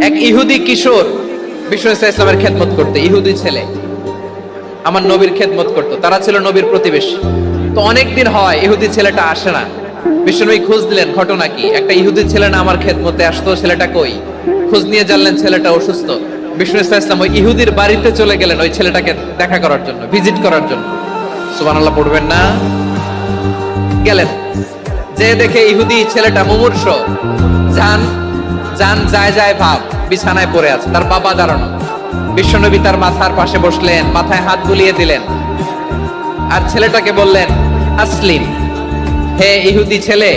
এক ইহুদি কিশোর বিষ্ণু ইসলামের খেদমত করতে, ইহুদি ছেলে আমার নবীর খেদমত করতো, তারা ছিল নবীর প্রতিবেশী। তো অনেকদিন হয় ইহুদি ছেলেটা আসে না। বিষ্ণুনবী খোঁজ দিলেন, ঘটনা কি? একটা ইহুদি ছেলে না আমার খেদমতে আসতো, ছেলেটা কই? খোঁজ নিয়ে জানলেন ছেলেটা অসুস্থ। বিষ্ণু ইসলাম ওই ইহুদির বাড়িতে চলে গেলেন ওই ছেলেটাকে দেখা করার জন্য, ভিজিট করার জন্য। সুবহানাল্লাহ পড়বেন না? গেলেন, যে দেখে ইহুদি ছেলেটা মুমূর্ষ, জান জান যায় যায় ভাব, বিছানায় পড়ে আছে, তার বাবা দাঁড়ানো। বিশ্বনবী তার মাথার পাশে বসলেন, মাথায় হাত বুলিয়ে দিলেন, আর ছেলেটাকে বললেন, আসলিম, হে ইহুদি ছেলে,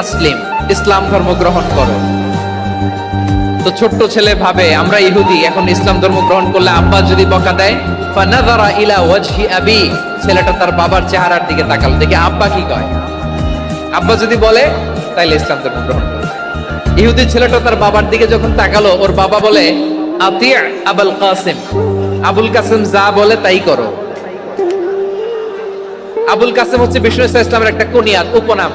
আসলিম, ইসলাম ধর্ম গ্রহণ করো। তো ছোট্ট ছেলে ভাবে আমরা ইহুদি, এখন ইসলাম ধর্ম গ্রহণ করলে আব্বা যদি বকা দেয়। ফানাযারা ইলা ওয়াজহি আবি, ছেলেটা তার বাবার চেহারার দিকে তাকালো, দেখে আব্বা কি কয়। আব্বা যদি বলে তাইলে ইসলাম ধর্ম গ্রহণ করো। ইহুদি ছেলেটা তার বাবার দিকে যখন তাকালো, ওর বাবা বলে, আতি আবুল কাসিম, আবুল কাসিম যা বলে তাই করো। আবুল কাসিম হচ্ছে বিষ্ণু ইসলামের একটা কুনিয়াত, উপনাম।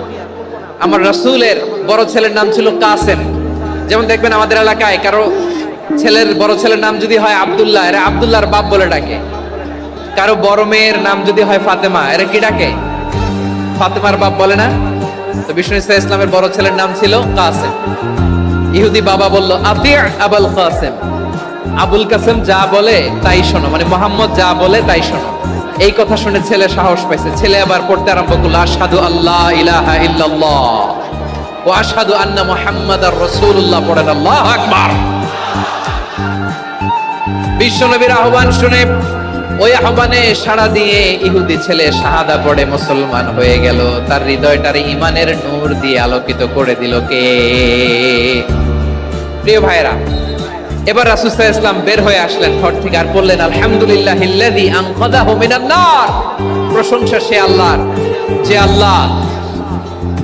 আমার রাসূলের বড় ছেলের নাম ছিল কাসেম। যেমন দেখবেন আমাদের এলাকায় কারো ছেলের বড় ছেলের নাম যদি হয় আব্দুল্লাহ, এরা আব্দুল্লাহর বাপ বলে ডাকে। কারো বড় মেয়ের নাম যদি হয় ফাতেমা, এরা কি ডাকে? ফাতেমার বাপ বলে না? তো বিষ্ণু ইসলামের বড় ছেলের নাম ছিল কাসেম। ইহুদি বাবা বলল, আতি আবুল কাসেম, আবুল কাসেম যা বলে তাই শোনো, মানে মোহাম্মদ যা বলে তাই শোনো। এই কথা শুনে ছেলে সাহস পাইছে, ছেলে আবার পড়তে আরম্ভ করলো, আশহাদু আল্লাহ ইলাহা ইল্লাল্লাহ ওয়া আশহাদু আন্না মুহাম্মাদার রাসূলুল্লাহ, পড়েন আল্লাহু আকবার। বিশ্বনবীর আহ্বান শুনে ওই আহ্বানে সাড়া দিয়ে ইহুদি ছেলে শাহাদা পড়ে মুসলমান হয়ে গেল। তার হৃদয়টারে ঈমানের নূর দিয়ে আলোকিত করে দিল কে? প্রিয় ভাইরা, এবার রাসূল সাল্লাল্লাহু আলাইহি ওয়াসাল্লাম বের হয়ে আসলেন ঘর থেকে, আর বললেন, আলহামদুলিল্লাহিল্লাযী আনকাযাহু মিনান নার, প্রশংসা সে আল্লাহর যে আল্লাহ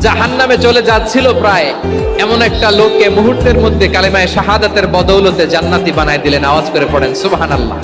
জাহান্নামে চলে যাচ্ছিল প্রায় এমন একটা লোককে মুহূর্তের মধ্যে কালেমায়ে শাহাদাতের বদৌলতে জান্নাতি বানায় দিলেন। আওয়াজ করে পড়েন সুবহানাল্লাহ।